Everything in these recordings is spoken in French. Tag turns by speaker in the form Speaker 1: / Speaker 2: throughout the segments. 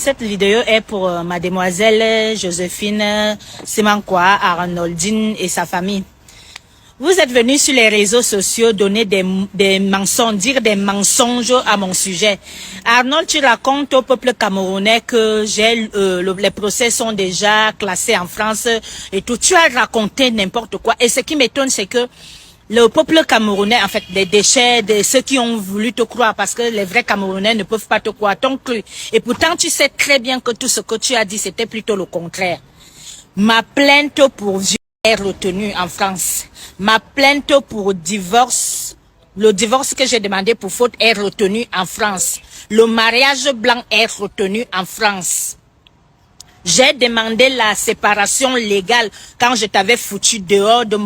Speaker 1: Cette vidéo est pour mademoiselle Joséphine Simankwa Arnoldine et sa famille. Vous êtes venus sur les réseaux sociaux donner des mensonges, dire des mensonges à mon sujet. Arnold, tu racontes au peuple camerounais que les procès sont déjà classés en France et tout. Tu as raconté n'importe quoi. Et ce qui m'étonne, c'est que le peuple camerounais, en fait, des déchets, de ceux qui ont voulu te croire, parce que les vrais Camerounais ne peuvent pas te croire, t'ont cru. Et pourtant, tu sais très bien que tout ce que tu as dit, c'était plutôt le contraire. Ma plainte pour viol est retenue en France. Ma plainte pour divorce, le divorce que j'ai demandé pour faute est retenu en France. Le mariage blanc est retenu en France. J'ai demandé la séparation légale quand je t'avais foutu dehors de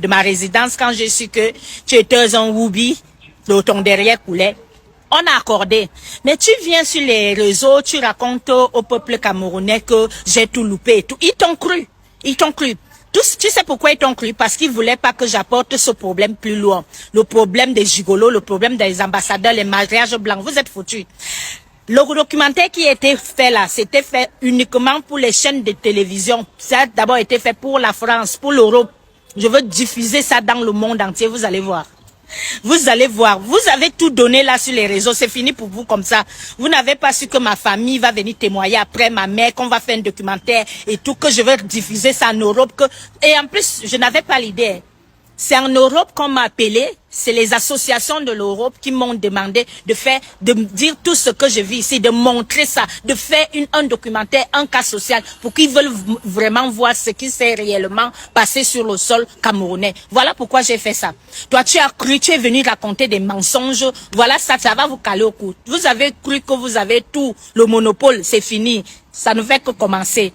Speaker 1: ma résidence, quand j'ai su que tu étais un woubi, ton derrière coulait. On a accordé. Mais tu viens sur les réseaux, tu racontes au peuple camerounais que j'ai tout loupé et tout. Ils t'ont cru. Ils t'ont cru. Tu sais pourquoi ils t'ont cru? Parce qu'ils voulaient pas que j'apporte ce problème plus loin. Le problème des gigolos, le problème des ambassadeurs, les mariages blancs. Vous êtes foutus. Le documentaire qui a été fait là, c'était fait uniquement pour les chaînes de télévision. Ça a d'abord été fait pour la France, pour l'Europe. Je veux diffuser ça dans le monde entier, vous allez voir. Vous allez voir, vous avez tout donné là sur les réseaux, c'est fini pour vous comme ça. Vous n'avez pas su que ma famille va venir témoigner après ma mère, qu'on va faire un documentaire et tout, que je veux diffuser ça en Europe. Et en plus, je n'avais pas l'idée. C'est en Europe qu'on m'a appelé, c'est les associations de l'Europe qui m'ont demandé de dire tout ce que je vis ici, de montrer ça, de faire un documentaire, un cas social, pour qu'ils veulent vraiment voir ce qui s'est réellement passé sur le sol camerounais. Voilà pourquoi j'ai fait ça. Toi, tu as cru, tu es venu raconter des mensonges, voilà ça va vous caler au cou. Vous avez cru que vous avez tout, le monopole, c'est fini, ça ne fait que commencer.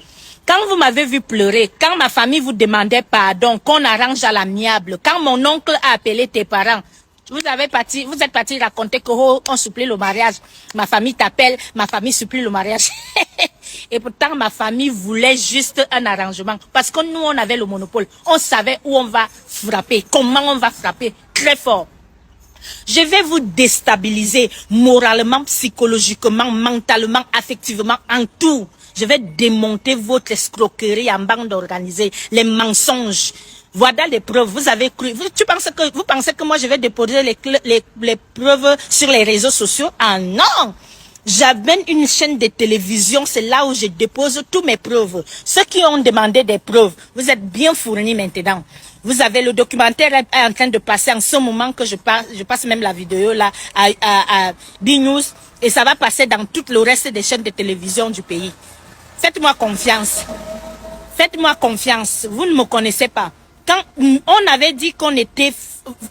Speaker 1: Quand vous m'avez vu pleurer, quand ma famille vous demandait pardon, qu'on arrange à l'amiable, quand mon oncle a appelé tes parents, vous êtes parti raconter qu'on supplie le mariage. Ma famille t'appelle, ma famille supplie le mariage. Et pourtant, ma famille voulait juste un arrangement. Parce que nous, on avait le monopole. On savait où on va frapper, comment on va frapper, très fort. Je vais vous déstabiliser moralement, psychologiquement, mentalement, affectivement, en tout. Je vais démonter votre escroquerie en bande organisée, les mensonges. Voilà les preuves. Vous avez cru. Vous pensez que moi je vais déposer les preuves sur les réseaux sociaux? Ah non! J'amène une chaîne de télévision, c'est là où je dépose toutes mes preuves. Ceux qui ont demandé des preuves, vous êtes bien fournis maintenant. Vous avez le documentaire est en train de passer en ce moment que je passe même la vidéo là à B-News et ça va passer dans tout le reste des chaînes de télévision du pays. Faites-moi confiance. Faites-moi confiance. Vous ne me connaissez pas. Quand on avait dit qu'on était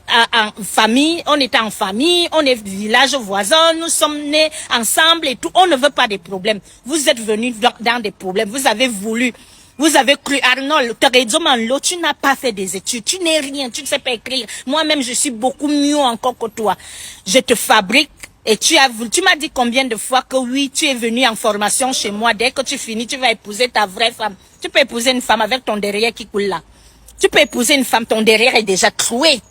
Speaker 1: en famille, on était en famille, on est village voisin, nous sommes nés ensemble et tout. On ne veut pas des problèmes. Vous êtes venus dans des problèmes. Vous avez voulu. Vous avez cru, Arnold, tu n'as pas fait des études, tu n'es rien, tu ne sais pas écrire. Moi-même, je suis beaucoup mieux encore que toi. Je te fabrique. Et tu m'as dit combien de fois que oui, tu es venu en formation chez moi. Dès que tu finis, tu vas épouser ta vraie femme. Tu peux épouser une femme avec ton derrière qui coule là. Tu peux épouser une femme, ton derrière est déjà troué.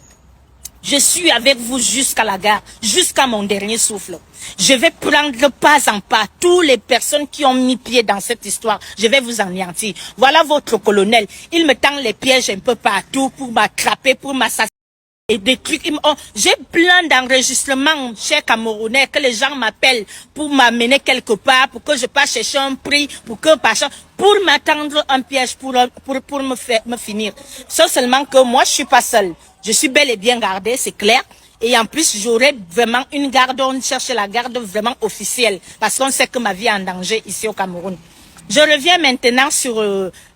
Speaker 1: Je suis avec vous jusqu'à la gare, jusqu'à mon dernier souffle. Je vais prendre pas en pas toutes les personnes qui ont mis pied dans cette histoire. Je vais vous anéantir. Voilà votre colonel. Il me tend les pièges un peu partout pour m'attraper, pour m'assassiner. Et des trucs, j'ai plein d'enregistrements, chers Camerounais, que les gens m'appellent pour m'amener quelque part, pour que je passe chercher un prix, pour m'attendre un piège, pour me finir. Sauf seulement que moi, je suis pas seule. Je suis bel et bien gardée, c'est clair. Et en plus, j'aurai vraiment une garde, on cherche la garde vraiment officielle, parce qu'on sait que ma vie est en danger ici au Cameroun. Je reviens maintenant sur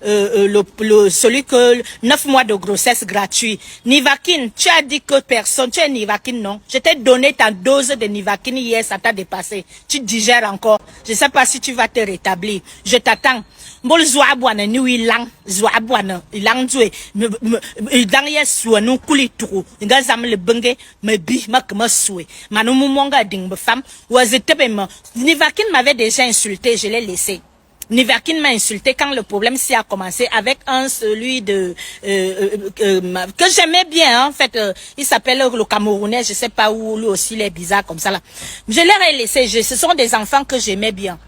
Speaker 1: celui que 9 mois de grossesse gratuit. Nivaquine, tu as dit que personne, tu es Nivaquine, non? Je t'ai donné ta dose de Nivaquine hier, ça t'a dépassé. Tu digères encore. Je ne sais pas si tu vas te rétablir. Je t'attends. Mbol zoabwana ni wilang zoabwana ilang zwe ilang yesu anu kulituru nga zam le benge me bi makma soué manu monga ding me femme was etebe me Nivaquine m'avait déjà insulté, je l'ai laissé. Niverkin m'a insulté quand le problème s'y a commencé avec celui de que j'aimais bien en fait. Il s'appelle le Camerounais, je sais pas où, lui aussi il est bizarre comme ça là. Je l'ai laissé. Ce sont des enfants que j'aimais bien.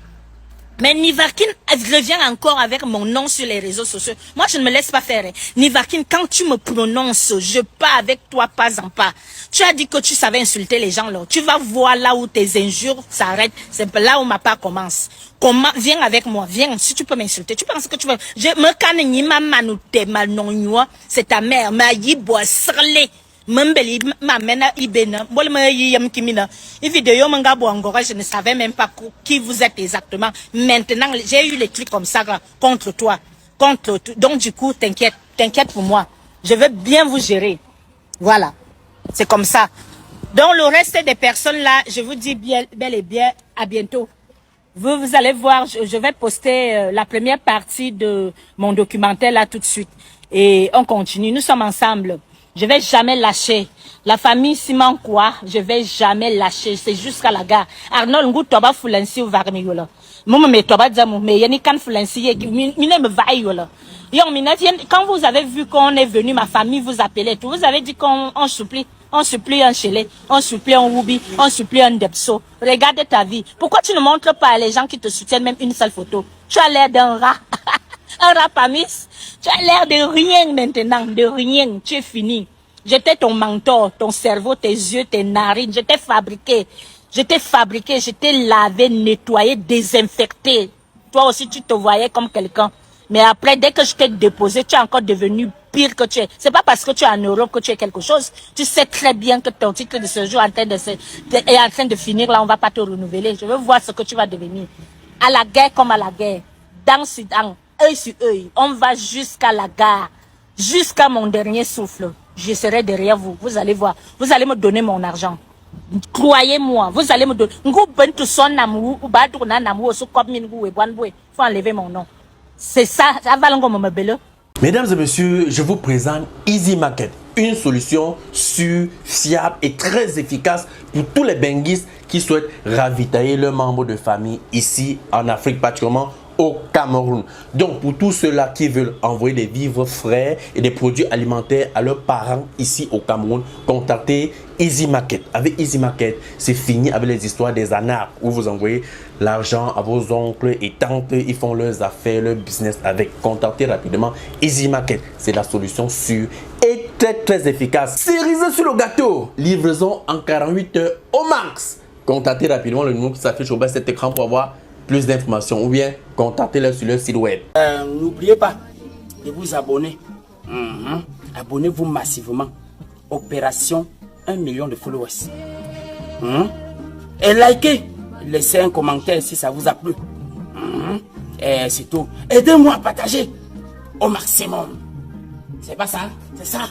Speaker 1: Mais Niverkin revient encore avec mon nom sur les réseaux sociaux. Moi, je ne me laisse pas faire. Niverkin, quand tu me prononces, je pars avec toi pas en pas. Tu as dit que tu savais insulter les gens là. Tu vas voir là où tes injures s'arrêtent. C'est là où ma part commence. Viens avec moi, viens. Si tu peux m'insulter, tu penses que tu veux. Je me canne ni ma manoute ma non c'est ta mère. Ma yiboa srlé. Membeli m'amène ibena bol me yam kimina et vidéo manga boangora je ne savais même pas qui vous êtes exactement. Maintenant j'ai eu les trucs comme ça contre toi donc du coup t'inquiète pour moi, je vais bien vous gérer, voilà, c'est comme ça. Donc le reste des personnes là, je vous dis bien bel et bien à bientôt. Vous allez voir, je vais poster la première partie de mon documentaire là tout de suite et on continue, nous sommes ensemble. Je vais jamais lâcher. La famille Simon quoi, je vais jamais lâcher. C'est jusqu'à la gare. Arnold Ngou toba fulansi ou varmiyola. Momo me toba dzamu me yani kan fulansi ye mine me vayola. Yon mine quand vous avez vu qu'on est venu, ma famille vous appelait tout. Vous avez dit qu'on supplie un Chélé, on supplie un Woubi, on supplie un Depso. Regarde ta vie. Pourquoi tu ne montres pas à les gens qui te soutiennent même une seule photo? Tu as l'air d'un rat. Un rapamis, tu as l'air de rien maintenant, de rien, tu es fini. J'étais ton mentor, ton cerveau, tes yeux, tes narines, je t'ai fabriqué, je t'ai lavé, nettoyé, désinfecté. Toi aussi tu te voyais comme quelqu'un. Mais après, dès que je t'ai déposé, tu es encore devenu pire que tu es. C'est pas parce que tu es en Europe que tu es quelque chose. Tu sais très bien que ton titre de séjour est en train de finir, là on va pas te renouveler. Je veux voir ce que tu vas devenir. À la guerre comme à la guerre, dent sur dent. Œil sur œil, on va jusqu'à la gare, jusqu'à mon dernier souffle. Je serai derrière vous. Vous allez voir. Vous allez me donner mon argent. Croyez-moi, vous allez me donner. Faut enlever mon nom. C'est ça.
Speaker 2: Mesdames et messieurs, je vous présente Easy Market, une solution sûre, fiable et très efficace pour tous les benguistes qui souhaitent ravitailler leurs membres de famille ici en Afrique, particulièrement au Cameroun. Donc pour tous ceux-là qui veulent envoyer des vivres frais et des produits alimentaires à leurs parents ici au Cameroun, contactez Easy Market. Avec Easy Market, c'est fini avec les histoires des anards où vous envoyez l'argent à vos oncles et tantes, ils font leurs affaires, leur business avec. Contactez rapidement Easy Market, c'est la solution sûre et très efficace. Cerise sur le gâteau, livraison en 48 heures au max. Contactez rapidement le numéro qui s'affiche au bas de cet écran pour avoir plus d'informations ou bien contactez-les sur leur site web.
Speaker 3: N'oubliez pas de vous abonner. Abonnez-vous massivement. Opération 1 million de followers. Et likez. Laissez un commentaire si ça vous a plu. Et c'est tout. Aidez-moi à partager au maximum. C'est pas ça? C'est ça.